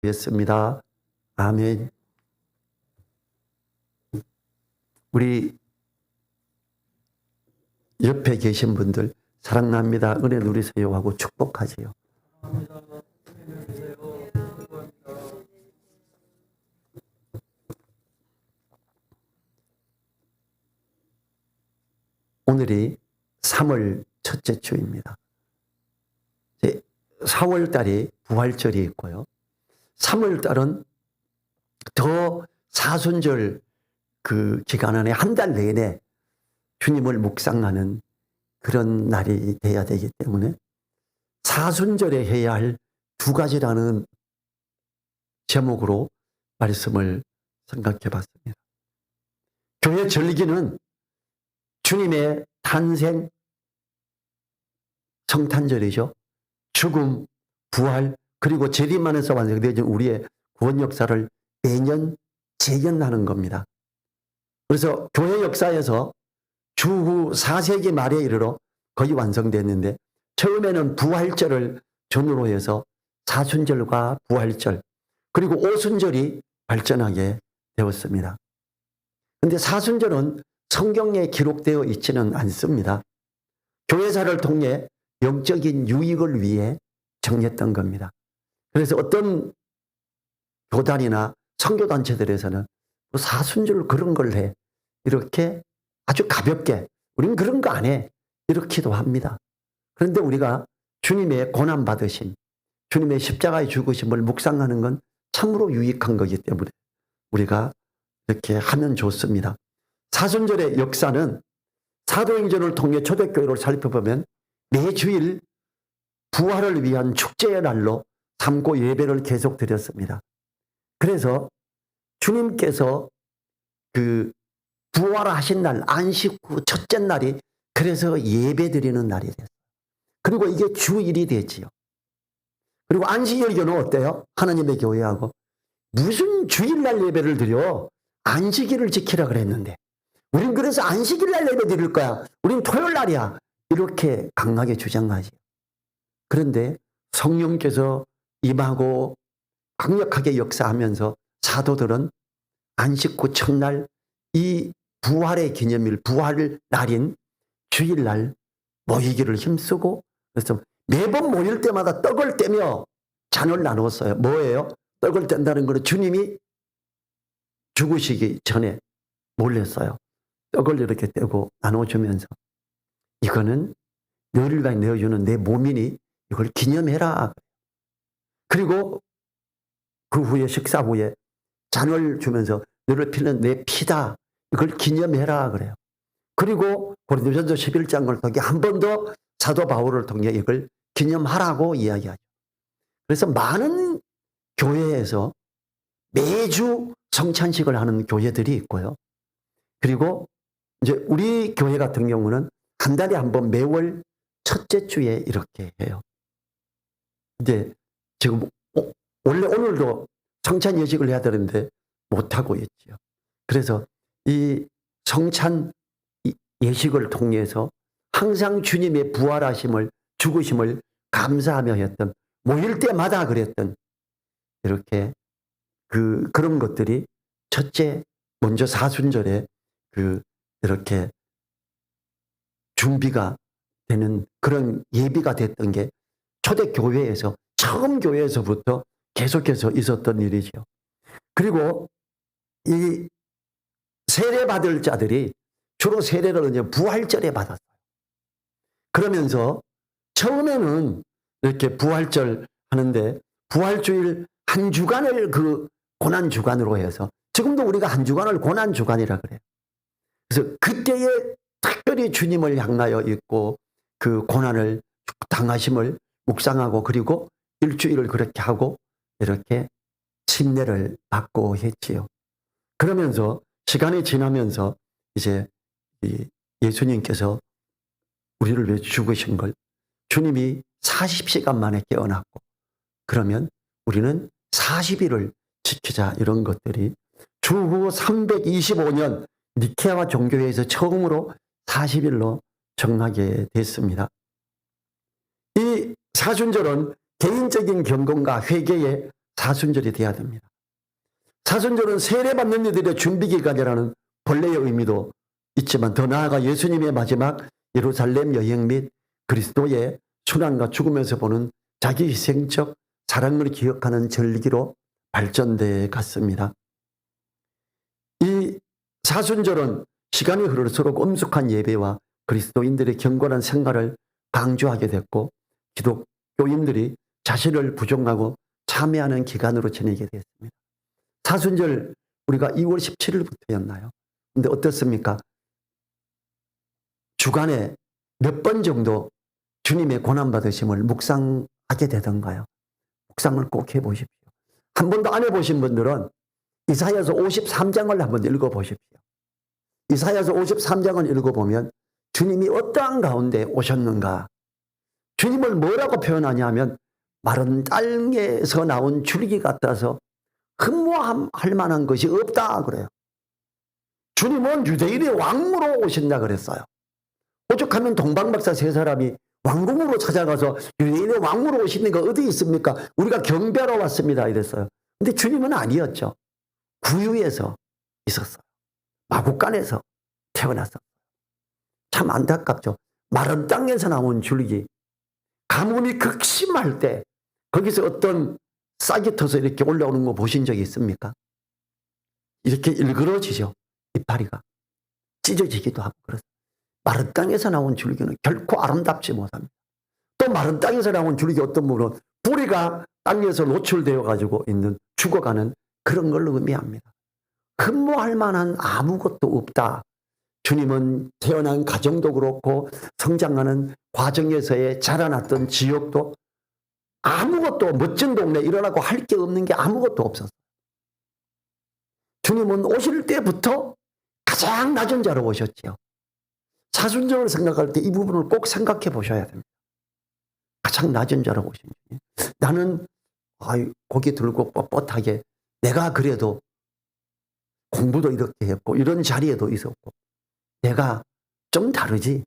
뵙습니다. 아멘. 우리 옆에 계신 분들 사랑납니다. 은혜 누리세요 하고 축복하세요. 오늘이 3월 첫째 주입니다. 4월 달이 부활절이 있고요. 3월 달은 더 사순절 그 기간 안에 한 달 내내 주님을 묵상하는 그런 날이 돼야 되기 때문에 사순절에 해야 할 두 가지라는 제목으로 말씀을 생각해 봤습니다. 교회 절기는 주님의 탄생, 성탄절이죠. 죽음, 부활, 그리고 재림안에서 완성되어진 우리의 구원 역사를 매년 재현하는 겁니다. 그래서 교회 역사에서 주후 4세기 말에 이르러 거의 완성됐는데 처음에는 부활절을 전후로 해서 사순절과 부활절 그리고 오순절이 발전하게 되었습니다. 그런데 사순절은 성경에 기록되어 있지는 않습니다. 교회사를 통해 영적인 유익을 위해 정했던 겁니다. 그래서 어떤 교단이나 선교단체들에서는 사순절 그런 걸 해. 이렇게 아주 가볍게 우린 그런 거 안 해. 이렇기도 합니다. 그런데 우리가 주님의 고난받으심, 주님의 십자가의 죽으심을 묵상하는 건 참으로 유익한 거기 때문에 우리가 이렇게 하면 좋습니다. 사순절의 역사는 사도행전을 통해 초대교회를 살펴보면 매주일 부활을 위한 축제의 날로 삼고 예배를 계속 드렸습니다. 그래서 주님께서 그 부활하신 날 안식 후 첫째 날이 그래서 예배 드리는 날이 됐어요. 그리고 이게 주일이 되지요. 그리고 안식일교는 어때요? 하나님의 교회하고 무슨 주일날 예배를 드려? 안식일을 지키라 그랬는데 우린 그래서 안식일날 예배 드릴 거야. 우린 토요일날이야. 이렇게 강하게 주장하지. 그런데 성령께서 임하고 강력하게 역사하면서 사도들은 안식 후 첫날 이 부활의 기념일, 부활 날인 주일날 모이기를 힘쓰고 그래서 매번 모일 때마다 떡을 떼며 잔을 나눴어요. 뭐예요? 떡을 뗀다는 것은 주님이 죽으시기 전에 몰랐어요. 떡을 이렇게 떼고 나눠주면서 이거는 너희를 위해 내어주는 내 몸이니 이걸 기념해라. 그리고 그 후에 식사 후에 잔을 주면서 너를 피는 내 피다. 이걸 기념해라 그래요. 그리고 고린도전서 11장을 통해 한 번 더 사도 바울을 통해 이걸 기념하라고 이야기하죠. 그래서 많은 교회에서 매주 성찬식을 하는 교회들이 있고요. 그리고 이제 우리 교회 같은 경우는 한 달에 한 번 매월 첫째 주에 이렇게 해요. 근데 지금 원래 오늘도 성찬 예식을 해야 되는데 못하고 있지요. 그래서 이 성찬 예식을 통해서 항상 주님의 부활하심을 죽으심을 감사하며 했던 모일 때마다 그랬던 이렇게 그런 것들이 첫째 먼저 사순절에 이렇게 준비가 되는 그런 예비가 됐던 게 초대교회에서 처음 교회에서부터 계속해서 있었던 일이죠. 그리고 이 세례받을 자들이 주로 세례를 이제 부활절에 받았어요. 그러면서 처음에는 이렇게 부활절 하는데 부활주일 한 주간을 그 고난주간으로 해서 지금도 우리가 한 주간을 고난주간이라 그래요. 그래서 그때에 특별히 주님을 향하여 있고 그 고난을 당하심을 묵상하고 그리고 일주일을 그렇게 하고 이렇게 침례를 받고 했지요. 그러면서 시간이 지나면서 이제 예수님께서 우리를 위해 죽으신 걸 주님이 40시간 만에 깨어났고 그러면 우리는 40일을 지키자 이런 것들이 주후 325년 니케아 종교회에서 처음으로 40일로 정하게 됐습니다. 이 사순절은 개인적인 경건과 회개의 사순절이 돼야 됩니다. 사순절은 세례받는 이들의 준비기간이라는 본래의 의미도 있지만 더 나아가 예수님의 마지막 예루살렘 여행 및 그리스도의 순환과 죽음에서 보는 자기 희생적 사랑을 기억하는 절기로 발전돼 갔습니다. 이 사순절은 시간이 흐를수록 엄숙한 예배와 그리스도인들의 경건한 생활을 강조하게 됐고 기독교인들이 자신을 부정하고 참회하는 기간으로 지내게 됐습니다. 사순절 우리가 2월 17일부터였나요? 근데 어떻습니까? 주간에 몇 번 정도 주님의 고난받으심을 묵상하게 되던가요? 묵상을 꼭 해보십시오. 한 번도 안 해보신 분들은 이사야서 53장을 한번 읽어보십시오. 이사야서 53장을 읽어보면 주님이 어떠한 가운데 오셨는가? 주님을 뭐라고 표현하냐면 마른 땅에서 나온 줄기 같아서 흠모할 만한 것이 없다 그래요. 주님은 유대인의 왕으로 오신다 그랬어요. 오죽하면 동방박사 세 사람이 왕궁으로 찾아가서 유대인의 왕으로 오시는 거 어디 있습니까? 우리가 경배하러 왔습니다 이랬어요. 근데 주님은 아니었죠. 구유에서 있었어요. 마국간에서 태어났어요. 참 안타깝죠. 마른 땅에서 나온 줄기. 가뭄이 극심할 때 거기서 어떤 싹이 터서 이렇게 올라오는 거 보신 적이 있습니까? 이렇게 일그러지죠. 이파리가. 찢어지기도 하고 그렇습니다. 마른 땅에서 나온 줄기는 결코 아름답지 못합니다. 또 마른 땅에서 나온 줄기 어떤 분은 뿌리가 땅에서 노출되어 가지고 있는 죽어가는 그런 걸 의미합니다. 흠모할 만한 아무것도 없다. 주님은 태어난 가정도 그렇고 성장하는 과정에서의 자라났던 지역도 아무것도 멋진 동네에 일어나고 할 게 없는 게 아무것도 없었어요. 주님은 오실 때부터 가장 낮은 자로 오셨지요. 사순절을 생각할 때 이 부분을 꼭 생각해 보셔야 됩니다. 가장 낮은 자로 오신 주님. 나는 고개 들고 뻣뻣하게 내가 그래도 공부도 이렇게 했고 이런 자리에도 있었고 내가 좀 다르지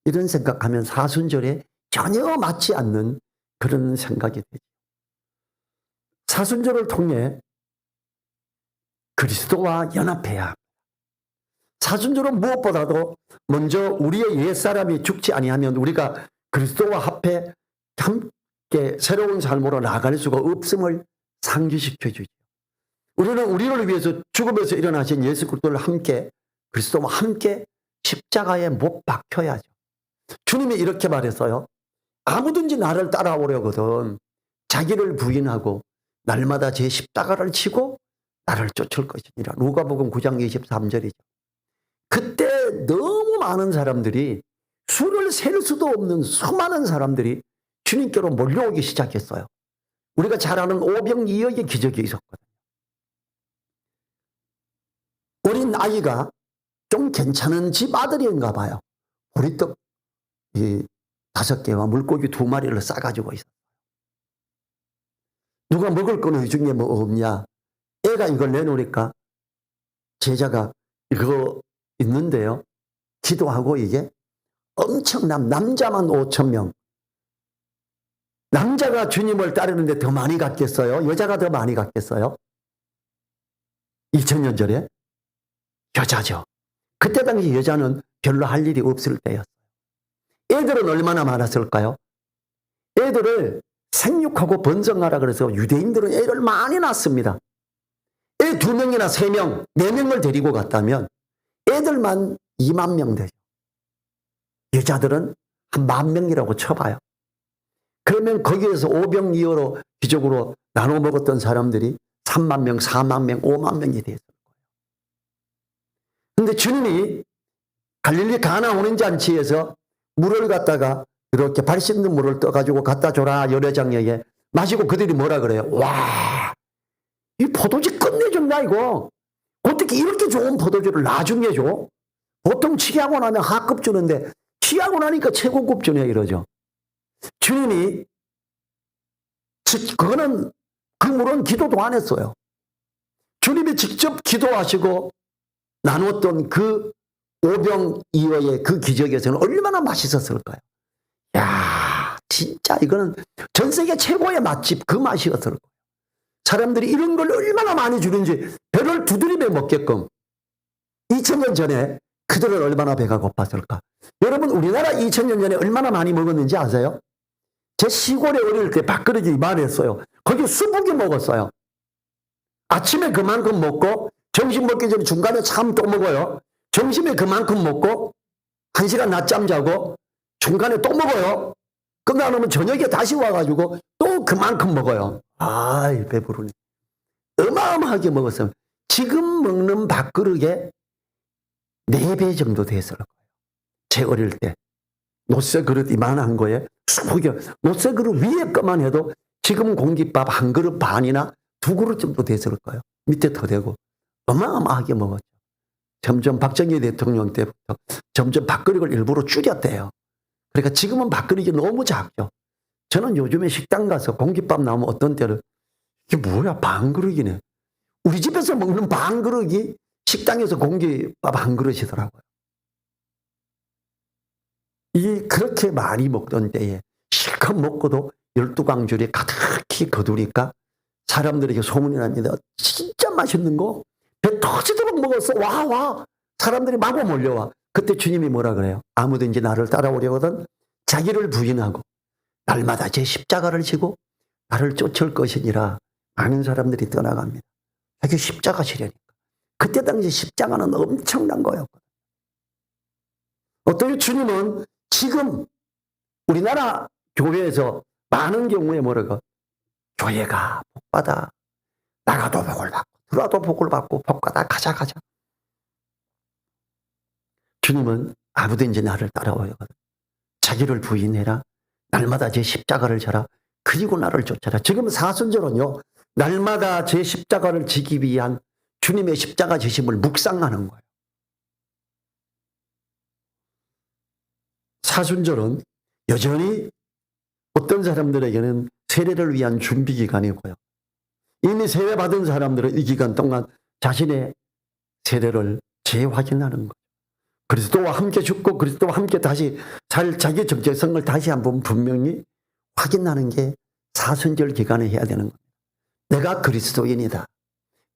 이런 생각하면 사순절에 전혀 맞지 않는 그런 생각이 되죠. 사순절을 통해 그리스도와 연합해야 합니다. 사순절은 무엇보다도 먼저 우리의 옛사람이 죽지 아니하면 우리가 그리스도와 함께 새로운 삶으로 나아갈 수가 없음을 상기시켜 주죠. 우리는 우리를 위해서 죽음에서 일어나신 예수 그리스도를 함께 그리스도와 함께 십자가에 못 박혀야죠. 주님이 이렇게 말했어요. 아무든지 나를 따라오려거든 자기를 부인하고 날마다 제 십자가를 치고 나를 쫓을 것이니라. 누가복음 9장 23절이죠. 그때 너무 많은 사람들이 수를 셀 수도 없는 수많은 사람들이 주님께로 몰려오기 시작했어요. 우리가 잘 아는 오병이어의 기적이 있었거든요. 어린 아이가 좀 괜찮은 집 아들인가 봐요. 보리떡 5개와 물고기 2마리를 싸가지고 있어요. 누가 먹을 거는 이 중에 뭐 없냐? 애가 이걸 내놓으니까 제자가 이거 있는데요. 기도하고 이게 엄청난 남자만 5,000명. 남자가 주님을 따르는데 더 많이 갔겠어요? 여자가 더 많이 갔겠어요? 2000년 전에? 여자죠. 그때 당시 여자는 별로 할 일이 없을 때였어요. 애들은 얼마나 많았을까요? 애들을 생육하고 번성하라 그래서 유대인들은 애를 많이 낳습니다. 애 2명이나 3명, 4명을 데리고 갔다면 애들만 2만 명 되죠. 여자들은 한 10,000명이라고 쳐봐요. 그러면 거기에서 오병이어로 기적으로 나눠 먹었던 사람들이 3만 명, 4만 명, 5만 명이 됐어요. 그런데 주님이 갈릴리 가나 오는 잔치에서 물을 갖다가 이렇게 발 씻는 물을 떠가지고 갖다 줘라 여려장에게 마시고 그들이 뭐라 그래요? 와, 이 포도주 끝내준다 이거. 어떻게 이렇게 좋은 포도주를 나중에 줘? 보통 취하고 나면 하급 주는데 취하고 나니까 최고급 주네 이러죠. 주님이 그거는 그 물은 기도도 안 했어요. 주님이 직접 기도하시고 나눴던 그 오병이어의 그 기적에서는 얼마나 맛있었을까요? 야, 진짜 이거는 전 세계 최고의 맛집 그 맛이었을 거예요. 사람들이 이런 걸 얼마나 많이 주는지 배를 두드리며 먹게끔 2000년 전에 그들은 얼마나 배가 고팠을까. 여러분 우리나라 2000년 전에 얼마나 많이 먹었는지 아세요? 제 시골에 어릴 때 밥그릇이 이만했어요. 거기 20개 먹었어요. 아침에 그만큼 먹고 점심 먹기 전에 중간에 참 또 먹어요. 점심에 그만큼 먹고 1시간 낮잠 자고 중간에 또 먹어요. 끝나면 저녁에 다시 와가지고 또 그만큼 먹어요. 아이 배부르네. 어마어마하게 먹었어요. 지금 먹는 밥그릇에 4배 정도 됐을 거예요. 제 어릴 때. 노쇠 그릇 이만한 거에 20개. 노쇠 그릇 위에 것만 해도 지금 공깃밥 한 그릇 반이나 2그릇 정도 됐을 거예요. 밑에 더 되고. 어마어마하게 먹었죠. 점점 박정희 대통령 때부터 점점 밥그릇을 일부러 줄였대요. 그러니까 지금은 밥그릇이 너무 작죠. 저는 요즘에 식당 가서 공깃밥 나오면 어떤 때는 이게 뭐야 반그릇이네. 우리 집에서 먹는 반그릇이 식당에서 공깃밥 한 그릇이더라고요. 이 그렇게 많이 먹던 때에 실컷 먹고도 12광줄이 가득히 거두니까 사람들에게 소문이 납니다. 진짜 맛있는 거 배 터지도록 먹었어. 와. 사람들이 마구 몰려와. 그때 주님이 뭐라 그래요? 아무든지 나를 따라오려거든 자기를 부인하고 날마다 제 십자가를 지고 나를 쫓을 것이니라. 많은 사람들이 떠나갑니다. 이게 십자가 지려니까. 그때 당시 십자가는 엄청난 거였거든요. 어떻게 주님은 지금 우리나라 교회에서 많은 경우에 뭐라고 교회가 복받아 나가도 복을 받고 들어와도 복을 받고 복받아 가자. 주님은 아무든지 나를 따라오거든 자기를 부인해라. 날마다 제 십자가를 져라. 그리고 나를 쫓아라. 지금 사순절은요. 날마다 제 십자가를 지기 위한 주님의 십자가 지심을 묵상하는 거예요. 사순절은 여전히 어떤 사람들에게는 세례를 위한 준비 기간이고요. 이미 세례 받은 사람들은 이 기간 동안 자신의 세례를 재확인하는 거예요. 그리스도와 함께 죽고 그리스도와 함께 다시 살 자기 정체성을 다시 한번 분명히 확인하는 게 사순절 기간에 해야 되는 겁니다. 내가 그리스도인이다.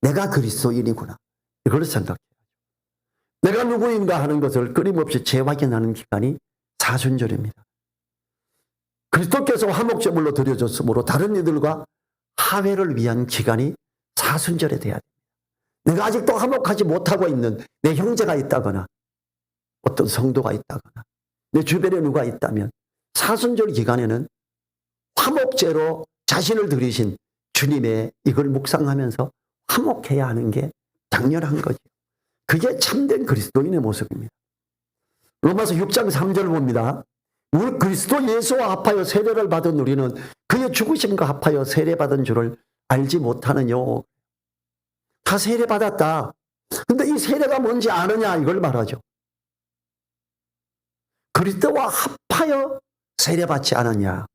내가 그리스도인이구나. 이걸 생각해요. 내가 누구인가 하는 것을 끊임없이 재확인하는 기간이 사순절입니다. 그리스도께서 화목제물로 드려졌으므로 다른 이들과 화해를 위한 기간이 사순절에 돼야 됩니다. 내가 아직도 화목하지 못하고 있는 내 형제가 있다거나 어떤 성도가 있다거나 내 주변에 누가 있다면 사순절 기간에는 화목제로 자신을 드리신 주님의 이걸 묵상하면서 화목해야 하는 게 당연한 거죠. 그게 참된 그리스도인의 모습입니다. 로마서 6장 3절 봅니다. 우리 그리스도 예수와 합하여 세례를 받은 우리는 그의 죽으심과 합하여 세례받은 줄을 알지 못하느뇨. 다 세례받았다. 근데 이 세례가 뭔지 아느냐 이걸 말하죠. 그리스도와 합하여 세례받지 않았냐.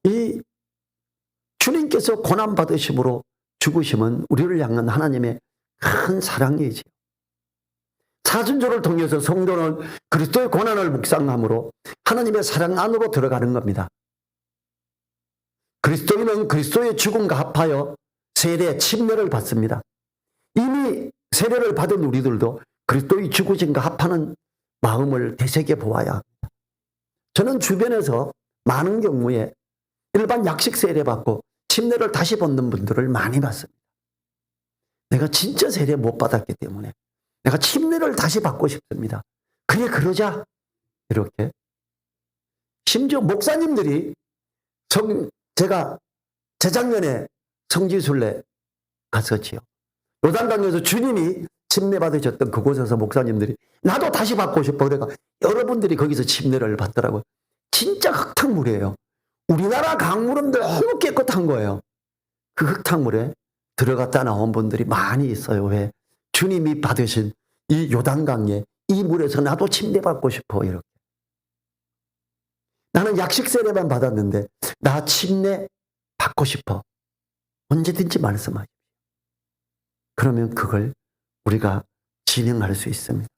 이 주님께서 고난받으심으로 죽으심은 우리를 향한 하나님의 큰 사랑이지요. 사순절을 통해서 성도는 그리스도의 고난을 묵상함으로 하나님의 사랑 안으로 들어가는 겁니다. 그리스도인은 그리스도의 죽음과 합하여 세례, 침례를 받습니다. 이미 세례를 받은 우리들도 그리스도의 죽으심과 합하는 마음을 되새겨 보아야 합니다. 저는 주변에서 많은 경우에 일반 약식 세례 받고 침례를 다시 받는 분들을 많이 봤습니다. 내가 진짜 세례 못 받았기 때문에 내가 침례를 다시 받고 싶습니다. 그래 그러자 이렇게. 심지어 목사님들이 제가 재작년에 성지순례 갔었지요. 요단강에서 주님이 침례 받으셨던 그곳에서 목사님들이 나도 다시 받고 싶어. 그러니까 여러분들이 거기서 침례를 받더라고요. 진짜 흙탕물이에요. 우리나라 강물은 너무 깨끗한 거예요. 그 흙탕물에 들어갔다 나온 분들이 많이 있어요. 왜? 주님이 받으신 이 요단강에 이 물에서 나도 침례 받고 싶어. 이렇게. 나는 약식 세례만 받았는데 나 침례 받고 싶어. 언제든지 말씀하십시오. 그러면 그걸 우리가 진행할 수 있습니다.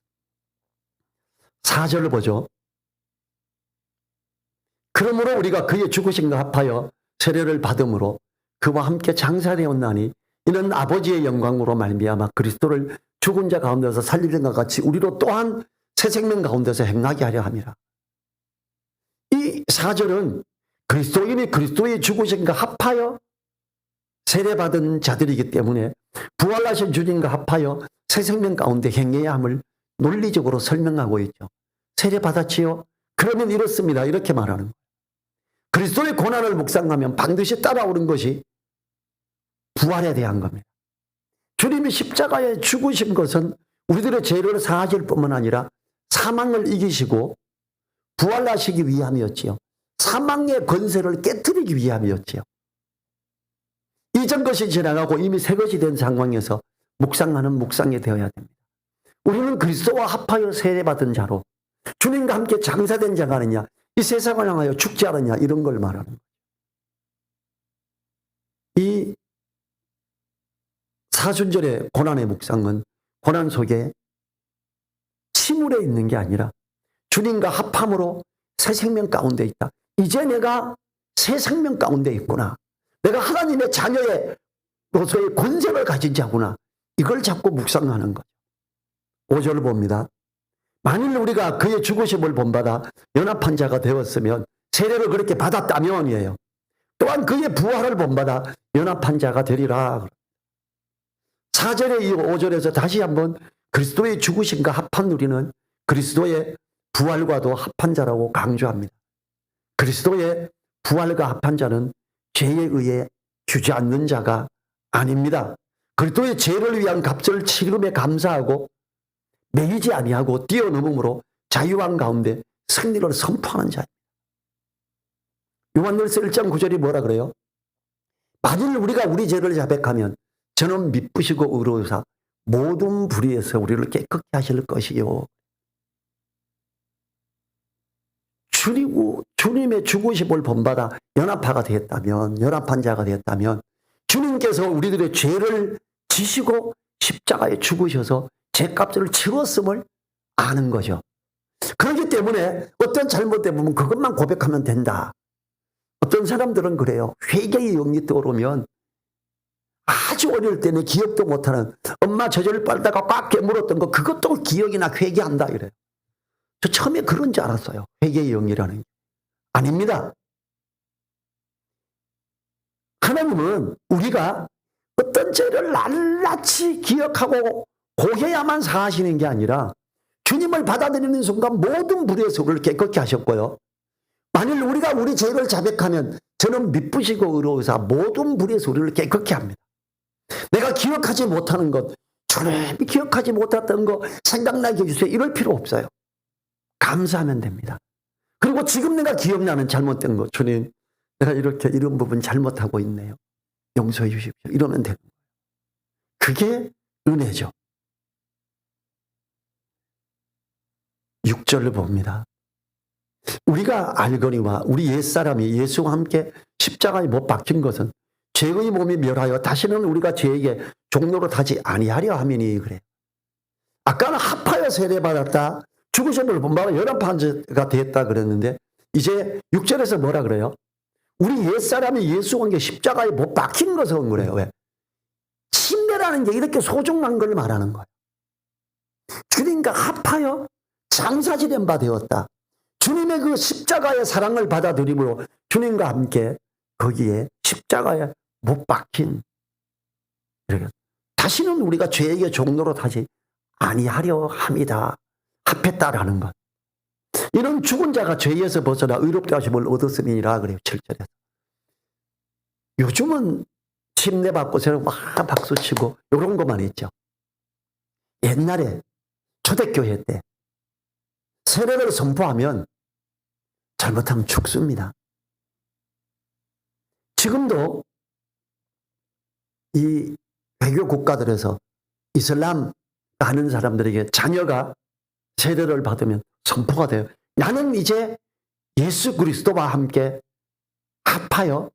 4절을 보죠. 그러므로 우리가 그의 죽으심과 합하여 세례를 받음으로 그와 함께 장사되었나니 이는 아버지의 영광으로 말미암아 그리스도를 죽은 자 가운데서 살리는 것 같이 우리로 또한 새 생명 가운데서 행하게 하려 함이라. 이 4절은 그리스도인이 그리스도의 죽으심과 합하여 세례받은 자들이기 때문에 부활하신 주님과 합하여 새 생명 가운데 행해야 함을 논리적으로 설명하고 있죠. 세례받았지요? 그러면 이렇습니다. 이렇게 말하는 거예요. 그리스도의 고난을 묵상하면 반드시 따라오는 것이 부활에 대한 겁니다. 주님이 십자가에 죽으신 것은 우리들의 죄를 사하실 뿐만 아니라 사망을 이기시고 부활하시기 위함이었지요. 사망의 권세를 깨뜨리기 위함이었지요. 이전 것이 지나가고 이미 새 것이 된 상황에서 묵상하는 묵상이 되어야 됩니다. 우리는 그리스도와 합하여 세례받은 자로 주님과 함께 장사된 자가 아니냐, 이 세상을 향하여 죽지 않느냐, 이런 걸 말하는 거예요. 이 사순절의 고난의 묵상은 고난 속에 침울해 있는 게 아니라 주님과 합함으로 새 생명 가운데 있다. 이제 내가 새 생명 가운데 있구나. 내가 하나님의 자녀의 로서의 권세를 가진 자구나. 이걸 자꾸 묵상하는 거죠. 5절 봅니다. 만일 우리가 그의 죽으심을 본받아 연합한 자가 되었으면, 세례를 그렇게 받았다면이에요. 또한 그의 부활을 본받아 연합한 자가 되리라. 4절에 이 5절에서 다시 한번 그리스도의 죽으심과 합한 우리는 그리스도의 부활과도 합한 자라고 강조합니다. 그리스도의 부활과 합한 자는 죄에 의해 주저앉는 자가 아닙니다. 그리스도의 죄를 위한 값을 치름에 감사하고 매이지 아니하고 뛰어넘음으로 자유한 가운데 승리를 선포하는 자입니다. 요한일서 1장 9절이 뭐라 그래요? 만일 우리가 우리 죄를 자백하면 저는 미쁘시고 의로우사 모든 불의에서 우리를 깨끗게 하실 것이요. 주님의 죽으심을 본받아 연합한 자가 되었다면 주님께서 우리들의 죄를 지시고 십자가에 죽으셔서 죄값을 치렀음을 아는 거죠. 그렇기 때문에 어떤 잘못된 부분 그것만 고백하면 된다. 어떤 사람들은 그래요. 회개의 영이 떠오르면 아주 어릴 때는 기억도 못하는, 엄마 젖을 빨다가 꽉 깨물었던 거 그것도 기억이나 회개한다 이래요. 저 처음에 그런 줄 알았어요. 회개의 영이라는 게. 아닙니다. 하나님은 우리가 어떤 죄를 낱낱이 기억하고 고해야만 사하시는 게 아니라 주님을 받아들이는 순간 모든 불의에서 우리를 깨끗게 하셨고요. 만일 우리가 우리 죄를 자백하면 저는 미쁘시고 의로우사 모든 불의에서 우리를 깨끗게 합니다. 내가 기억하지 못하는 것, 주님이 기억하지 못했던 거 생각나게 해주세요. 이럴 필요 없어요. 감사하면 됩니다. 그리고 지금 내가 기억나는 잘못된 것, 주님 내가 이렇게 이런 부분 잘못하고 있네요. 용서해 주십시오. 이러면 되는 거예요. 그게 은혜죠. 6절을 봅니다. 우리가 알거니와 우리 옛사람이 예수와 함께 십자가에 못 박힌 것은 죄의 몸이 멸하여 다시는 우리가 죄에게 종로로 타지 아니하려 함이니 그래. 아까는 합하여 세례받았다. 죽으심을 본받아 연합한 자가 되었다 그랬는데 이제 6절에서 뭐라 그래요? 우리 옛사람이 예수와 함께 십자가에 못 박힌 것은 그래요. 왜? 침례라는 게 이렇게 소중한 걸 말하는 거예요. 주님과 합하여 장사지된 바 되었다. 주님의 그 십자가의 사랑을 받아들임으로 주님과 함께 거기에 십자가에 못 박힌, 다시는 우리가 죄에게 종로로 타지 아니하려 함이다. 합했다라는 것. 이런 죽은 자가 죄에서 벗어나 의롭게 하심을 얻었음이니라 그래요. 7절에서. 요즘은 침례받고 저는 막 박수치고 이런 것만 있죠. 옛날에 초대교회 때 세례를 선포하면 잘못하면 죽습니다. 지금도 이 외교 국가들에서 이슬람 하는 사람들에게 자녀가 세례를 받으면 선포가 돼요. 나는 이제 예수 그리스도와 함께 합하여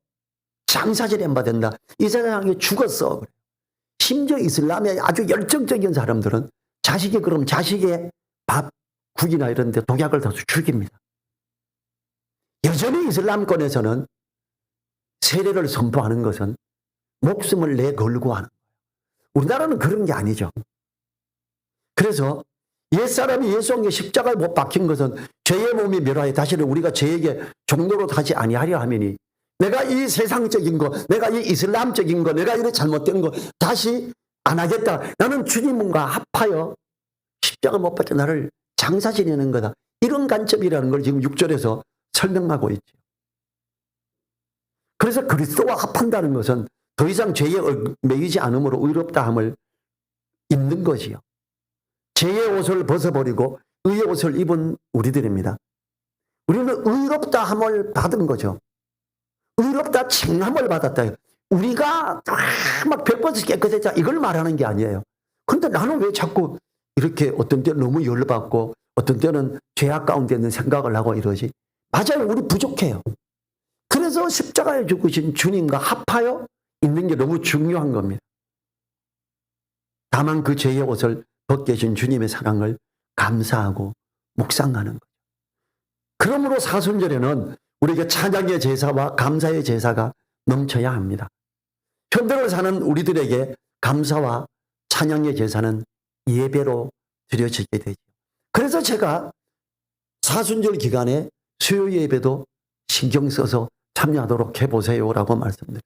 장사지된 바 된다. 이 세상에 죽었어. 심지어 이슬람의 아주 열정적인 사람들은 그럼 자식의 밥, 국이나 이런 데 독약을 더 죽입니다. 여전히 이슬람권에서는 세례를 선포하는 것은 목숨을 내걸고 하는 거예요. 우리나라는 그런 게 아니죠. 그래서 옛사람이 예수님께 십자가에 못 박힌 것은 죄의 몸이 멸하여 다시는 우리가 죄에게 종로로 타지 아니하려 하매니, 내가 이 세상적인 거, 내가 이 이슬람적인 거, 내가 이런 잘못된 거 다시 안 하겠다. 나는 주님과 합하여 십자가 못 박혀 나를 장사 지내는 거다. 이런 관점이라는 걸 지금 6절에서 설명하고 있죠. 그래서 그리스도와 합한다는 것은 더 이상 죄에 매이지 않으므로 의롭다함을 입는 것이요. 죄의 옷을 벗어버리고 의의 옷을 입은 우리들입니다. 우리는 의롭다함을 받은 거죠. 의롭다 칭함을 받았다. 우리가 막 100% 깨끗했다 이걸 말하는 게 아니에요. 그런데 나는 왜 자꾸 이렇게 어떤 때는 너무 열받고 어떤 때는 죄악 가운데 있는 생각을 하고 이러지? 맞아요. 우리 부족해요. 그래서 십자가에 죽으신 주님과 합하여 있는 게 너무 중요한 겁니다. 다만 그 죄의 옷을 벗게 해준 주님의 사랑을 감사하고 묵상하는 거죠. 그러므로 사순절에는 우리에게 찬양의 제사와 감사의 제사가 넘쳐야 합니다. 현대를 사는 우리들에게 감사와 찬양의 제사는 예배로 드려지게 되죠. 그래서 제가 사순절 기간에 수요 예배도 신경 써서 참여하도록 해보세요라고 말씀드립니다.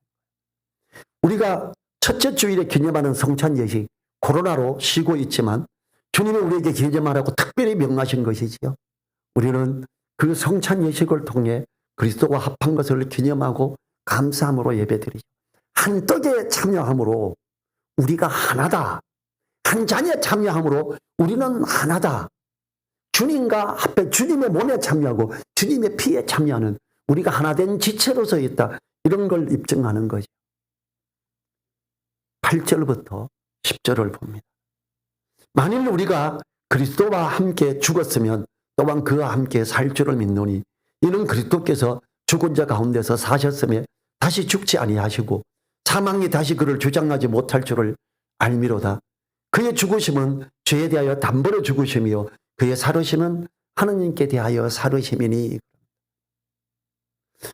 우리가 첫째 주일에 기념하는 성찬 예식, 코로나로 쉬고 있지만 주님이 우리에게 기념하라고 특별히 명하신 것이지요. 우리는 그 성찬 예식을 통해 그리스도와 합한 것을 기념하고 감사함으로 예배드리죠. 한 떡에 참여함으로 우리가 하나다. 한 잔에 참여함으로 우리는 하나다. 주님과 합해 주님의 몸에 참여하고 주님의 피에 참여하는 우리가 하나된 지체로서 있다. 이런 걸 입증하는 거죠. 8절부터 10절을 봅니다. 만일 우리가 그리스도와 함께 죽었으면 또한 그와 함께 살 줄을 믿노니 이는 그리스도께서 죽은 자 가운데서 사셨으며 다시 죽지 아니하시고 사망이 다시 그를 주장하지 못할 줄을 알미로다. 그의 죽으심은 죄에 대하여 단번에 죽으심이요 그의 살으심은 하느님께 대하여 살으심이니.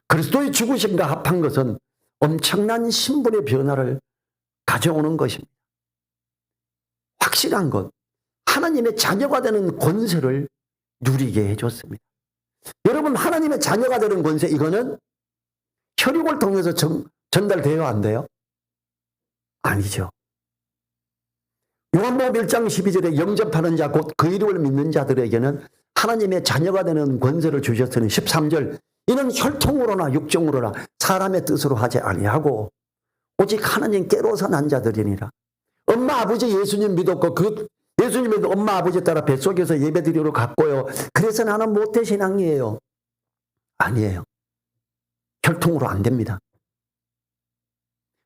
그리스도의 죽으심과 합한 것은 엄청난 신분의 변화를 가져오는 것입니다. 확실한 것, 하나님의 자녀가 되는 권세를 누리게 해줬습니다. 여러분, 하나님의 자녀가 되는 권세, 이거는 혈육을 통해서 전달되어야 안 돼요? 아니죠. 요한복음 1장 12절에 영접하는 자 곧 그 이름을 믿는 자들에게는 하나님의 자녀가 되는 권세를 주셨으니 13절 이는 혈통으로나 육정으로나 사람의 뜻으로 하지 아니하고 오직 하나님께로서 난 자들이니라. 엄마 아버지 예수님 믿었고 그 예수님도 엄마 아버지 따라 뱃속에서 예배드리러 갔고요. 그래서 나는 모태신앙이에요. 아니에요. 혈통으로 안 됩니다.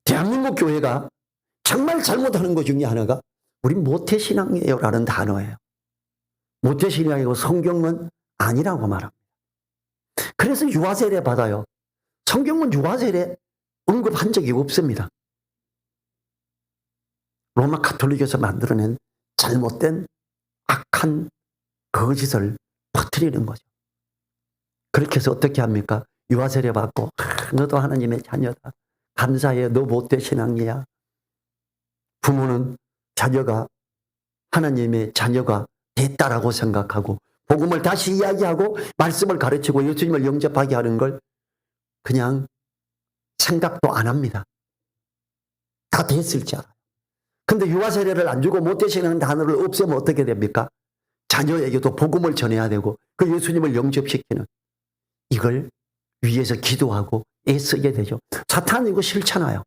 대한민국 교회가 정말 잘못하는 것 중에 하나가 우리 모태신앙이에요 라는 단어예요. 모태신앙이고 성경은 아니라고 말합니다. 그래서 유아세례 받아요. 성경은 유아세례 언급한 적이 없습니다. 로마 가톨릭에서 만들어낸 잘못된 악한 거짓을 퍼뜨리는 거죠. 그렇게 해서 어떻게 합니까? 유아세례 받고 너도 하나님의 자녀다. 감사해. 너 모태신앙이야. 부모는 자녀가 하나님의 자녀가 됐다라고 생각하고 복음을 다시 이야기하고 말씀을 가르치고 예수님을 영접하게 하는 걸 그냥 생각도 안 합니다. 다 됐을 줄 알아요. 근데 유아세례를 안 주고 모태신앙 단어를 없애면 어떻게 됩니까? 자녀에게도 복음을 전해야 되고 그 예수님을 영접시키는 이걸 위에서 기도하고 애쓰게 되죠. 사탄은 이거 싫잖아요.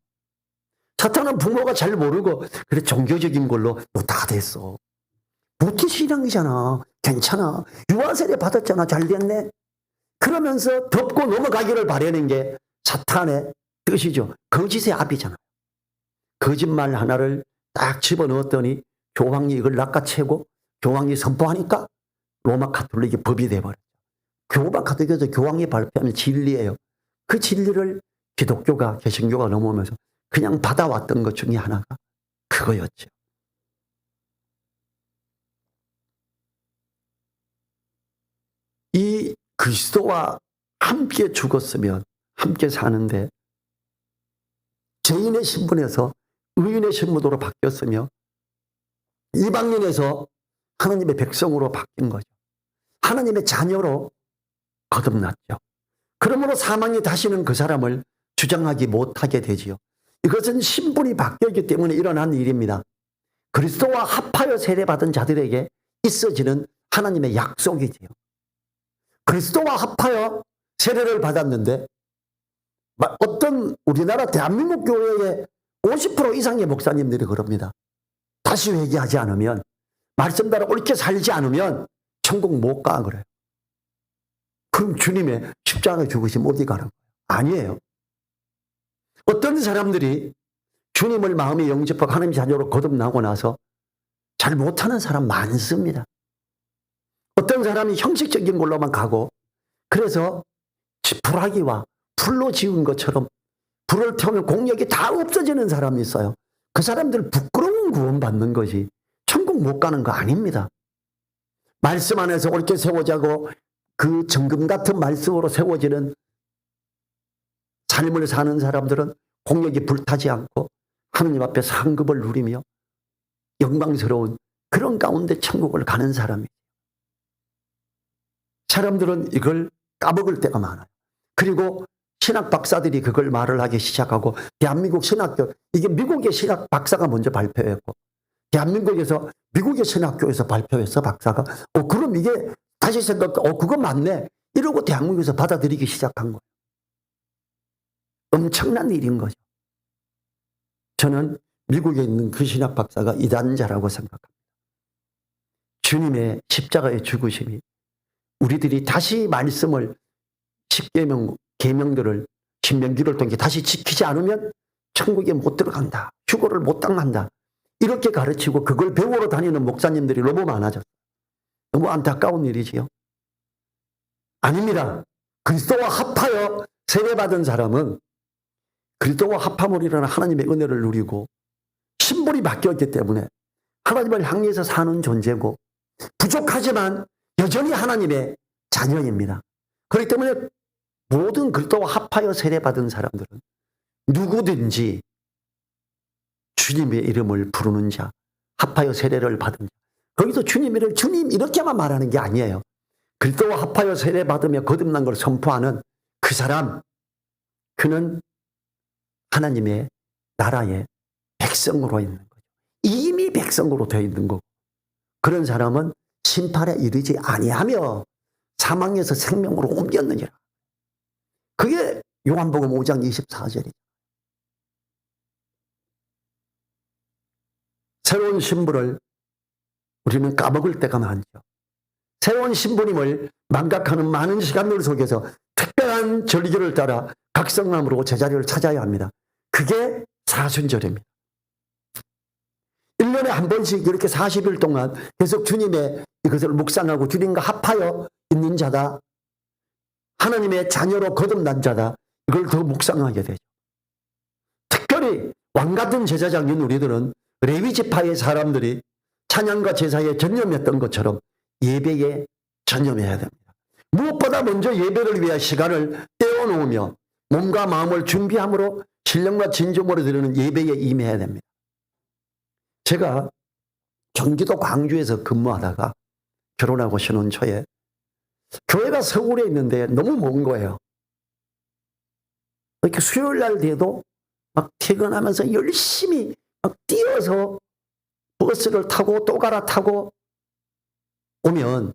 사탄은 부모가 잘 모르고 그래 종교적인 걸로 너 다 됐어. 모태신앙이잖아. 괜찮아. 유아세례 받았잖아. 잘 됐네. 그러면서 덮고 넘어가기를 바라는 게 사탄의 뜻이죠. 거짓의 앞이잖아. 거짓말 하나를 딱 집어넣었더니 교황이 이걸 낚아채고 교황이 선포하니까 로마 가톨릭이 법이 돼버렸죠. 로마 가톨릭에서 교황이 발표하는 진리예요. 그 진리를 기독교가 개신교가 넘어오면서 그냥 받아왔던 것 중에 하나가 그거였죠. 이 그리스도와 함께 죽었으면 함께 사는데 죄인의 신분에서 의인의 신분으로 바뀌었으며 이방인에서 하나님의 백성으로 바뀐 거죠. 하나님의 자녀로 거듭났죠. 그러므로 사망이 다시는 그 사람을 주장하기 못하게 되지요. 이것은 신분이 바뀌었기 때문에 일어난 일입니다. 그리스도와 합하여 세례받은 자들에게 있어지는 하나님의 약속이지요. 그리스도와 합하여 세례를 받았는데 어떤 우리나라 대한민국 교회의 50% 이상의 목사님들이 그럽니다. 다시 회개하지 않으면, 말씀대로 옳게 살지 않으면 천국 못 가 그래요. 그럼 주님의 십자가 죽으심 어디 가는 거예요? 아니에요. 어떤 사람들이 주님을 마음에 영접하고 하나님 자녀로 거듭나고 나서 잘 못하는 사람 많습니다. 어떤 사람이 형식적인 걸로만 가고, 그래서 불화기와 불로 지운 것처럼 불을 태우면 공력이 다 없어지는 사람이 있어요. 그 사람들 부끄러운 구원받는 것이 천국 못 가는 거 아닙니다. 말씀 안에서 옳게 세워자고 그 정금 같은 말씀으로 세워지는 삶을 사는 사람들은 공력이 불타지 않고 하느님 앞에 상급을 누리며 영광스러운 그런 가운데 천국을 가는 사람이에요. 사람들은 이걸 까먹을 때가 많아요. 그리고 신학 박사들이 그걸 말을 하기 시작하고, 대한민국 신학교, 이게 미국의 신학 박사가 먼저 발표했고 대한민국에서 미국의 신학교에서 발표했어 박사가. 그럼 이게 다시 그거 맞네 이러고 대한민국에서 받아들이기 시작한 거예요. 엄청난 일인 거죠. 저는 미국에 있는 그 신학 박사가 이단자라고 생각합니다. 주님의 십자가의 죽으심이 우리들이 다시 말씀을 10계명, 계명들을 신명기를 통해 다시 지키지 않으면 천국에 못 들어간다. 휴거를 못 당한다. 이렇게 가르치고 그걸 배우러 다니는 목사님들이 너무 많아졌어요. 너무 안타까운 일이지요. 아닙니다. 그리스도와 합하여 세례받은 사람은 그리스도와 합함으로 일어나는 하나님의 은혜를 누리고 신분이 바뀌었기 때문에 하나님을 향해서 사는 존재고, 부족하지만 여전히 하나님의 자녀입니다. 그렇기 때문에 모든 그리스도와 합하여 세례받은 사람들은 누구든지 주님의 이름을 부르는 자, 합하여 세례를 받은 자, 거기서 주님을 주님 이렇게만 말하는 게 아니에요. 그리스도와 합하여 세례받으며 거듭난 걸 선포하는 그 사람, 그는 하나님의 나라의 백성으로 있는 거죠. 이미 백성으로 되어 있는 거고, 그런 사람은 심판에 이르지 아니하며 사망에서 생명으로 옮겼느니라. 그게 요한복음 5장 24절이죠. 새로운 신분을 우리는 까먹을 때가 많죠. 새로운 신부님을 망각하는 많은 시간들 속에서 특별한 절기를 따라 각성함으로 제자리를 찾아야 합니다. 그게 사순절입니다. 1년에 한 번씩 이렇게 40일 동안 계속 주님의 이것을 묵상하고 주님과 합하여 있는 자다, 하나님의 자녀로 거듭난 자다, 이걸 더 묵상하게 되죠. 특별히 왕같은 제사장인 우리들은 레위 지파의 사람들이 찬양과 제사에 전념했던 것처럼 예배에 전념해야 됩니다. 무엇보다 먼저 예배를 위한 시간을 떼어놓으며 몸과 마음을 준비함으로 신령과 진정으로 드리는 예배에 임해야 됩니다. 제가 경기도 광주에서 근무하다가 결혼하고 신혼 초에 교회가 서울에 있는데 너무 먼 거예요. 이렇게 수요일 날 돼도 막 퇴근하면서 열심히 막 뛰어서 버스를 타고 또 갈아타고 오면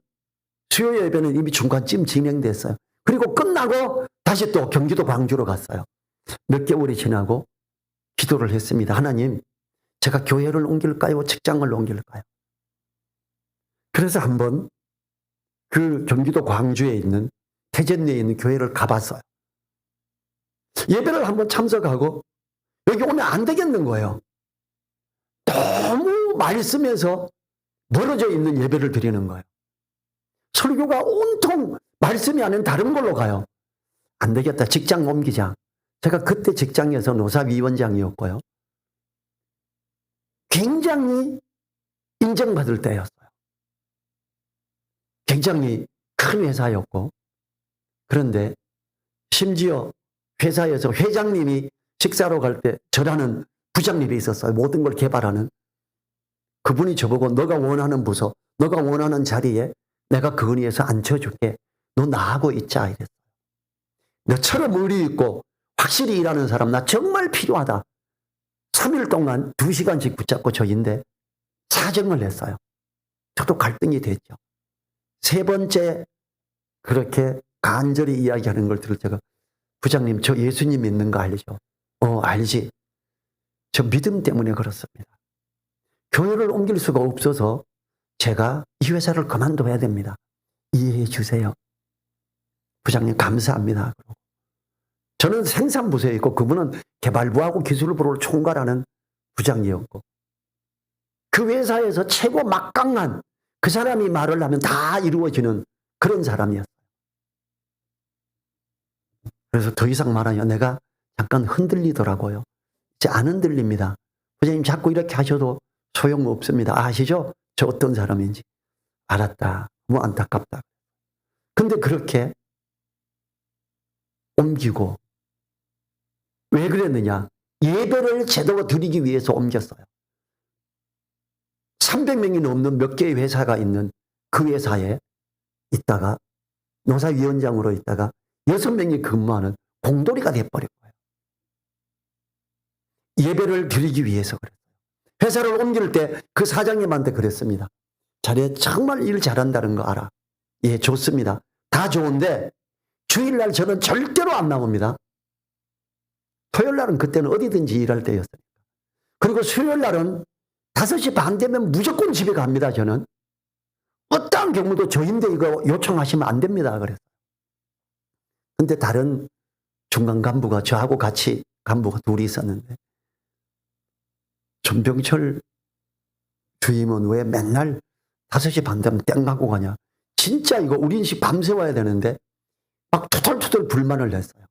수요 예배는 이미 중간쯤 진행됐어요. 그리고 끝나고 다시 또 경기도 광주로 갔어요. 몇 개월이 지나고 기도를 했습니다. 하나님, 제가 교회를 옮길까요? 직장을 옮길까요? 그래서 한번 그 경기도 광주에 있는 태전리에 있는 교회를 가봤어요. 예배를 한번 참석하고 여기 오면 안 되겠는 거예요. 너무 말씀에서 멀어져 있는 예배를 드리는 거예요. 설교가 온통 말씀이 아닌 다른 걸로 가요. 안 되겠다. 직장 옮기자. 제가 그때 직장에서 노사위원장이었고요. 굉장히 인정받을 때였어요. 굉장히 큰 회사였고, 그런데 심지어 회사에서 회장님이 식사로 갈 때 저라는 부장님이 있었어요. 모든 걸 개발하는. 그분이 저보고 너가 원하는 부서, 너가 원하는 자리에 내가 그 은혜에서 앉혀줄게. 너 나하고 있자 이랬어요. 너처럼 의리 있고 확실히 일하는 사람 나 정말 필요하다. 3일 동안 2시간씩 붙잡고 저인데 사정을 했어요. 저도 갈등이 됐죠. 세 번째 그렇게 간절히 이야기하는 걸 들을 제가 부장님 저 예수님 믿는 거 알죠? 알지. 저 믿음 때문에 그렇습니다. 교회를 옮길 수가 없어서 제가 이 회사를 그만둬야 됩니다. 이해해 주세요. 부장님 감사합니다. 저는 생산부서에 있고 그분은 개발부하고 기술부를 총괄하는 부장이었고 그 회사에서 최고 막강한 그 사람이 말을 하면 다 이루어지는 그런 사람이었어요. 그래서 더 이상 말하면 내가 잠깐 흔들리더라고요. 이제 안 흔들립니다. 부장님 자꾸 이렇게 하셔도 소용없습니다. 아시죠? 저 어떤 사람인지. 알았다. 뭐 안타깝다. 근데 그렇게 옮기고 왜 그랬느냐? 예배를 제대로 드리기 위해서 옮겼어요. 300명이 넘는 몇 개의 회사가 있는 그 회사에 있다가 노사위원장으로 있다가 6명이 근무하는 공돌이가 돼버린 거예요. 예배를 드리기 위해서 그랬어요. 회사를 옮길 때 그 사장님한테 그랬습니다. 자네 정말 일 잘한다는 거 알아. 예, 좋습니다. 다 좋은데 주일날 저는 절대로 안 나옵니다. 토요일날은 그때는 어디든지 일할 때였으니까. 그리고 수요일날은 5시 반 되면 무조건 집에 갑니다. 저는. 어떠한 경우도 저인데 이거 요청하시면 안 됩니다. 그래서. 근데 다른 중간 간부가 저하고 같이 간부가 둘이 있었는데 전병철 주임은 왜 맨날 5시 반 되면 땡 하고 가냐. 진짜 이거 우리 인식 밤새 와야 되는데 막 투덜투덜 불만을 냈어요.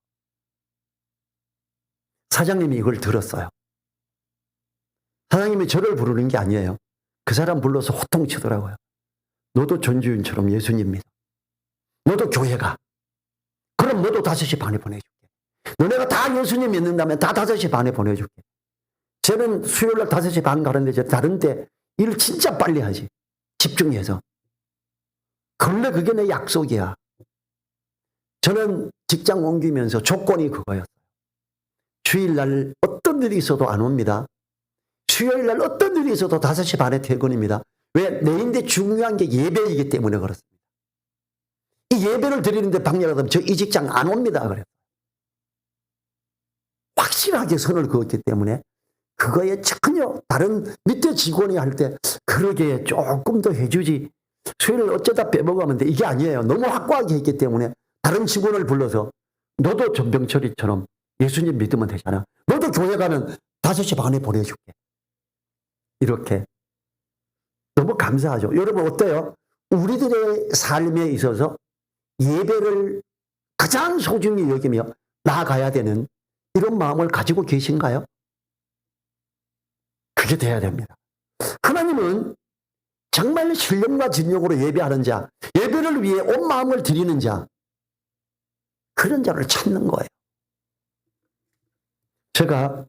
사장님이 이걸 들었어요. 사장님이 저를 부르는 게 아니에요. 그 사람 불러서 호통치더라고요. 너도 전주윤처럼 예수님 믿어. 너도 교회 가. 그럼 너도 5시 반에 보내줄게. 너네가 다 예수님 믿는다면 다 5시 반에 보내줄게. 쟤는 수요일날 5시 반 가는데 저 다른 때 일 진짜 빨리 하지. 집중해서. 근데 그게 내 약속이야. 저는 직장 옮기면서 조건이 그거였어요. 주일날 어떤 일이 있어도 안 옵니다. 수요일날 어떤 일이 있어도 5시 반에 퇴근입니다. 왜? 내인데 중요한 게 예배이기 때문에 그렇습니다. 이 예배를 드리는데 방해가 되면 저 이 직장 안 옵니다. 그래요. 확실하게 선을 그었기 때문에 그거에 전혀 다른 밑에 직원이 할 때 그러게 조금 더 해주지. 수요일 어쩌다 빼먹으면 돼. 이게 아니에요. 너무 확고하게 했기 때문에 다른 직원을 불러서 너도 전병철이처럼 예수님 믿으면 되잖아. 너도 교회 가면 5시 반에 보내줄게. 이렇게. 너무 감사하죠. 여러분 어때요? 우리들의 삶에 있어서 예배를 가장 소중히 여기며 나아가야 되는 이런 마음을 가지고 계신가요? 그게 돼야 됩니다. 하나님은 정말 신령과 진정으로 예배하는 자, 예배를 위해 온 마음을 드리는 자, 그런 자를 찾는 거예요. 제가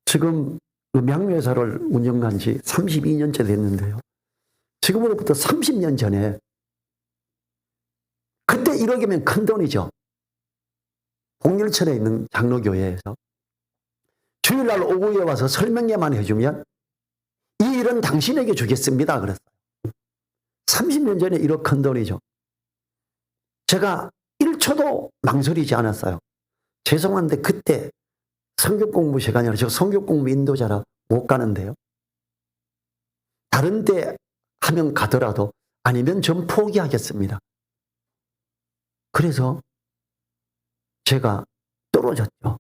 지금 음향회사를 운영한 지 32년째 됐는데요. 지금으로부터 30년 전에 그때 1억이면 큰 돈이죠. 홍일천에 있는 장로교회에서 주일날 오후에 와서 설명회만 해주면 이 일은 당신에게 주겠습니다. 그랬어요. 30년 전에 1억 큰 돈이죠. 제가 1초도 망설이지 않았어요. 죄송한데 그때 성경 공부 시간이 아니라 저 성경 공부 인도자라 못 가는데요. 다른 데 하면 가더라도 아니면 전 포기하겠습니다. 그래서 제가 떨어졌죠.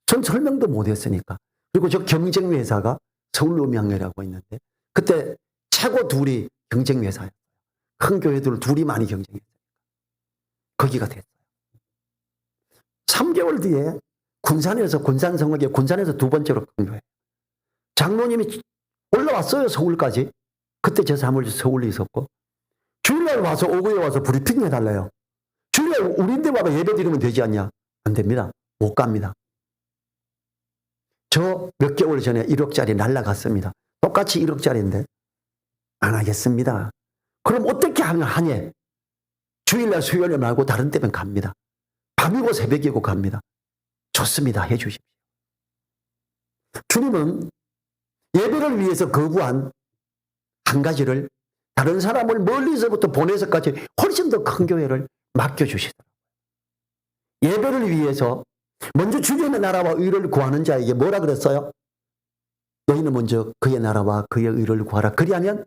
전 설명도 못했으니까. 그리고 저 경쟁회사가 서울음향회라고 있는데 그때 최고 둘이 경쟁회사예요. 큰 교회들 둘이 많이 경쟁했어요. 거기가 됐어요. 3개월 뒤에 군산에서 군산성악회 군산에서 2번째로 큰 교회. 장로님이 올라왔어요. 서울까지. 그때 제 사무실 서울에 있었고 주일날 와서 오후에 와서 브리핑 해달래요. 주일날 우리인데 와서 예배 드리면 되지 않냐? 안 됩니다. 못 갑니다. 저 몇 개월 전에 1억짜리 날라갔습니다. 똑같이 1억짜리인데 안 하겠습니다. 그럼 어떻게 하냐? 주일날 수요일 말고 다른 때면 갑니다. 밤이고 새벽이고 갑니다. 좋습니다. 해 주십시오. 주님은 예배를 위해서 거부한 한 가지를 다른 사람을 멀리서부터 보내서까지 훨씬 더 큰 교회를 맡겨주시더라고요. 예배를 위해서 먼저 주님의 나라와 의를 구하는 자에게 뭐라 그랬어요? 너희는 먼저 그의 나라와 그의 의를 구하라. 그리하면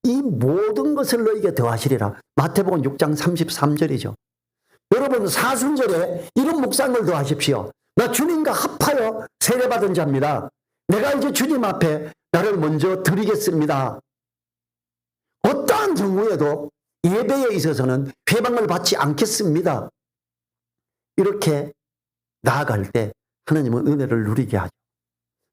이 모든 것을 너희에게 더하시리라. 마태복음 6장 33절이죠. 여러분 사순절에 이런 묵상을 더하십시오. 나 주님과 합하여 세례받은 자입니다. 내가 이제 주님 앞에 나를 먼저 드리겠습니다. 어떠한 경우에도 예배에 있어서는 회방을 받지 않겠습니다. 이렇게 나아갈 때 하나님은 은혜를 누리게 하죠.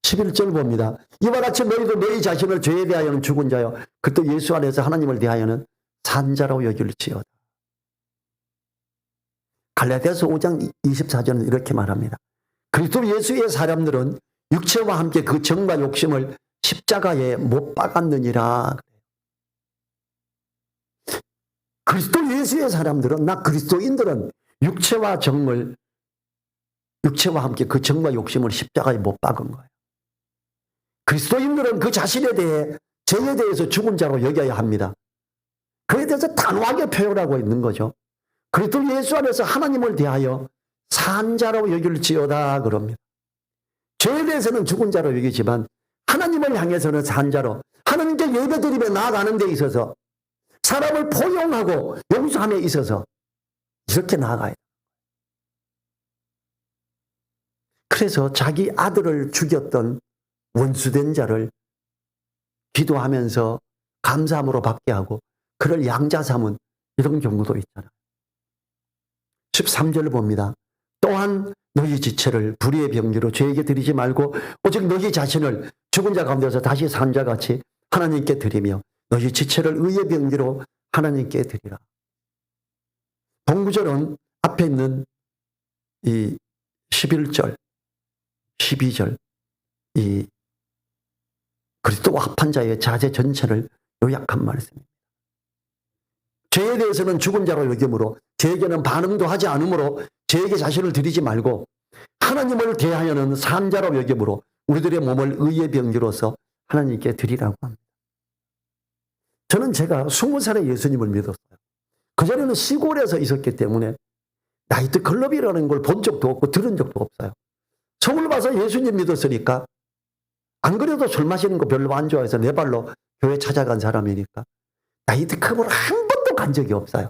11절 봅니다. 이와 같이 너희도 너희 자신을 죄에 대하여는 죽은 자요 그또 예수 안에서 하나님을 대하여는 산 자라고 여길지어다. 갈라디아서 5장 24절은 이렇게 말합니다. 그리스도 예수의 사람들은 육체와 함께 그 정과 욕심을 십자가에 못 박았느니라. 그리스도 예수의 사람들은, 나 그리스도인들은 육체와 함께 그 정과 욕심을 십자가에 못 박은 거예요. 그리스도인들은 그 자신에 대해 죄에 대해서 죽은 자로 여겨야 합니다. 그에 대해서 단호하게 표현하고 있는 거죠. 그리스도 예수 안에서 하나님을 대하여 산 자로 여길지어다 그럽니다. 죄에 대해서는 죽은 자로 여기지만 하나님을 향해서는 산 자로, 하나님께 예배드리며 나아가는 데 있어서 사람을 포용하고 용서함에 있어서 이렇게 나아가야 돼요. 그래서 자기 아들을 죽였던 원수된 자를 기도하면서 감사함으로 받게 하고 그를 양자 삼은 이런 경우도 있잖아요. 13절을 봅니다. 또한 너희 지체를 불의의 병기로 죄에게 드리지 말고 오직 너희 자신을 죽은 자 가운데서 다시 산 자같이 하나님께 드리며 너희 지체를 의의 병기로 하나님께 드리라. 본구절은 앞에 있는 이 11절, 12절 이 그리스도와 합한 자의 자세 전체를 요약한 말씀입니다. 죄에 대해서는 죽은 자로 여김으로 죄에게는 반응도 하지 않으므로 죄에게 자신을 드리지 말고 하나님을 대하여는 산 자로 여김으로 우리들의 몸을 의의 병기로서 하나님께 드리라고 합니다. 저는 제가 20살에 예수님을 믿었어요. 그전에는 시골에서 있었기 때문에 나이트 클럽이라는 걸 본 적도 없고 들은 적도 없어요. 서울 와서 예수님 믿었으니까 안 그래도 술 마시는 거 별로 안 좋아해서 내 발로 교회 찾아간 사람이니까 나이트 클럽을 한 번도 간 적이 없어요.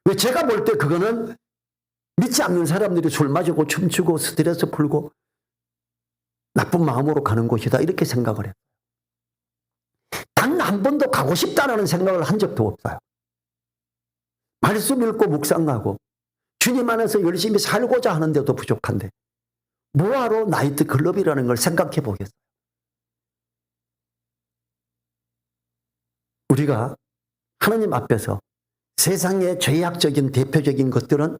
왜 제가 볼 때 그거는 믿지 않는 사람들이 술 마시고 춤추고 스트레스 풀고 나쁜 마음으로 가는 곳이다 이렇게 생각을 해요. 단 한 번도 가고 싶다는 생각을 한 적도 없어요. 말씀 읽고 묵상하고 주님 안에서 열심히 살고자 하는데도 부족한데 뭐하러 나이트 클럽이라는 걸 생각해 보겠어요. 우리가 하나님 앞에서 세상의 죄악적인 대표적인 것들은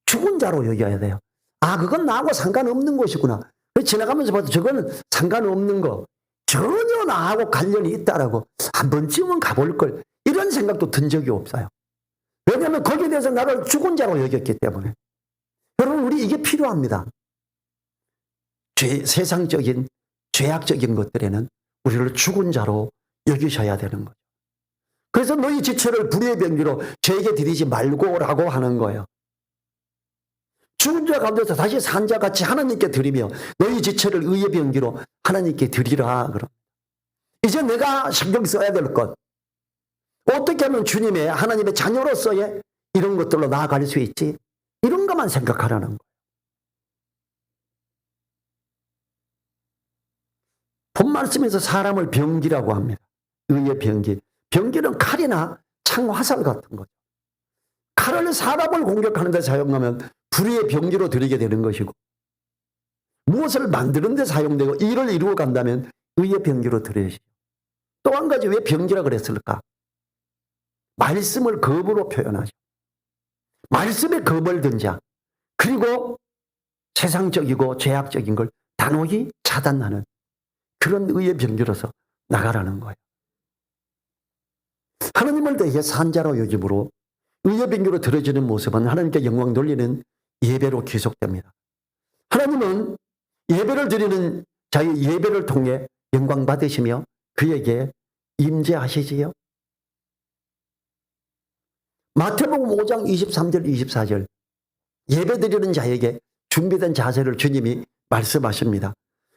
죽은 자로 여겨야 돼요. 아, 그건 나하고 상관없는 것이구나. 지나가면서 봐도 저거는 상관없는 거. 전혀 나하고 관련이 있다라고 한 번쯤은 가볼 걸. 이런 생각도 든 적이 없어요. 왜냐하면 거기에 대해서 나를 죽은 자로 여겼기 때문에. 여러분, 우리 이게 필요합니다. 세상적인 죄악적인 것들에는 우리를 죽은 자로 여기셔야 되는 거죠. 그래서 너희 지체를 불의의 병기로 죄에게 드리지 말고라고 하는 거예요. 죽은 자 가운데서 다시 산 자같이 하나님께 드리며 너희 지체를 의의 병기로 하나님께 드리라. 그럼 이제 내가 신경 써야 될 것, 어떻게 하면 주님의 하나님의 자녀로서의 이런 것들로 나아갈 수 있지? 이런 것만 생각하라는 거예요. 본 말씀에서 사람을 병기라고 합니다. 의의 병기. 병기는 칼이나 창 화살 같은 거죠. 칼을 사람을 공격하는 데 사용하면 불의의 병기로 드리게 되는 것이고, 무엇을 만드는 데 사용되고 일을 이루어 간다면 의의 병기로 드려야죠. 또 한 가지 왜 병기라 그랬을까? 말씀을 검으로 표현하죠. 말씀에 검을 든 자, 그리고 세상적이고 죄악적인 걸 단호히 차단하는 그런 의의 병기로서 나가라는 거예요. 하나님을 대해 산자로 여김으로 의의 병기로 들어지는 모습은 하나님께 영광 돌리는 예배로 기속됩니다. 하나님은 예배를 드리는 자의 예배를 통해 영광 받으시며 그에게 임재하시지요. 마태복음 5장 23절 24절 예배 드리는 자에게 준비된 자세를 주님이 말씀하십니다.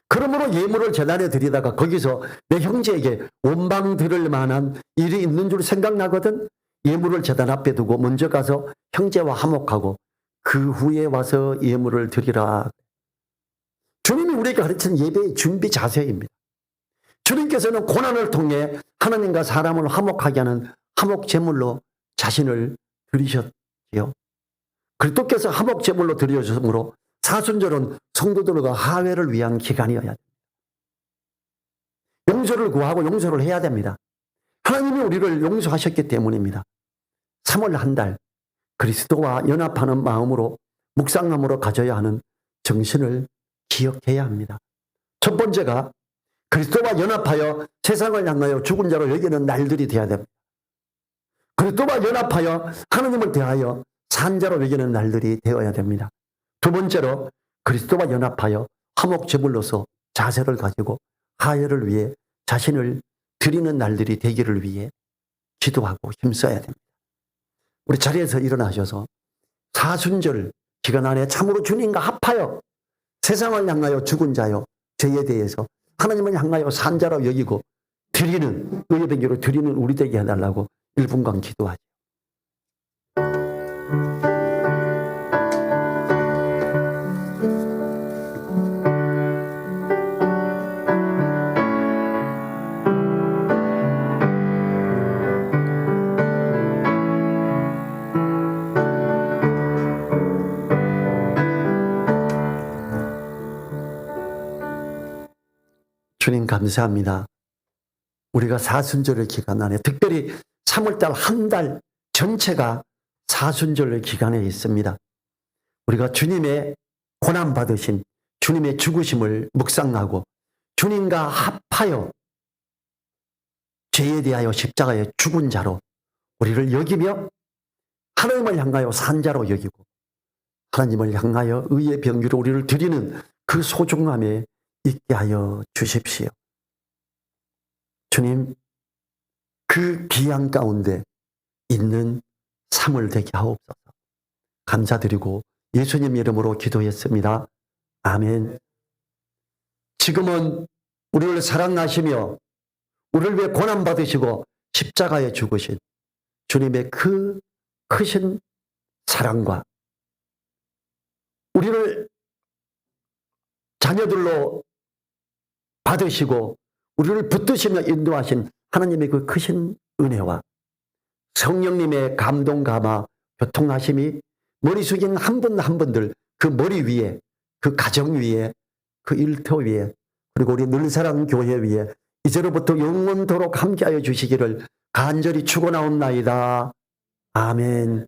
그러므로 예물을 제단에 드리다가 거기서 내 형제에게 원방 들을 만한 일이 있는 줄 생각나거든 예물을 제단 앞에 두고 먼저 가서 형제와 화목하고 그 후에 와서 예물을 드리라. 주님이 우리에게 가르치는 예배의 준비 자세입니다. 주님께서는 고난을 통해 하나님과 사람을 화목하게 하는 화목 제물로 자신을 드리셨지요. 그리스도께서 화목 제물로 드려주므로 사순절은 성도들과 화해를 위한 기간이어야 됩니다. 용서를 구하고 용서를 해야 됩니다. 하나님이 우리를 용서하셨기 때문입니다. 3월 한 달 그리스도와 연합하는 마음으로 묵상함으로 가져야 하는 정신을 기억해야 합니다. 첫 번째가 그리스도와 연합하여 세상을 향하여 죽은 자로 여기는 날들이 되어야 됩니다. 그리스도와 연합하여 하나님을 대하여 산 자로 여기는 날들이 되어야 됩니다. 두 번째로 그리스도와 연합하여 화목 제물로서 자세를 가지고 화해를 위해 자신을 드리는 날들이 되기를 위해 기도하고 힘써야 됩니다. 우리 자리에서 일어나셔서 사순절 기간 안에 참으로 주님과 합하여 세상을 향하여 죽은 자요 죄에 대해서 하나님을 향하여 산 자로 여기고 드리는 의의 병기로 드리는 우리 되게 해달라고 1분간 기도하죠. 주님 감사합니다. 우리가 사순절의 기간 안에 특별히 3월달 한 달 전체가 사순절의 기간에 있습니다. 우리가 주님의 고난받으신 주님의 죽으심을 묵상하고 주님과 합하여 죄에 대하여 십자가에 죽은 자로 우리를 여기며 하나님을 향하여 산 자로 여기고 하나님을 향하여 의의 병기로 우리를 드리는 그 소중함에 있게 하여 주십시오. 주님, 그 귀한 가운데 있는 3월 되게 하옵소서. 감사드리고 예수님 이름으로 기도했습니다. 아멘. 지금은 우리를 사랑하시며 우리를 위해 고난받으시고 십자가에 죽으신 주님의 그 크신 사랑과 우리를 자녀들로 받으시고 우리를 붙드시며 인도하신 하나님의 그 크신 은혜와 성령님의 감동 감화 교통하심이 머리 숙인 한 분 한 분들 그 머리 위에 그 가정 위에 그 일터 위에 그리고 우리 늘사랑 교회 위에 이제로부터 영원토록 함께하여 주시기를 간절히 축원하옵나이다. 아멘.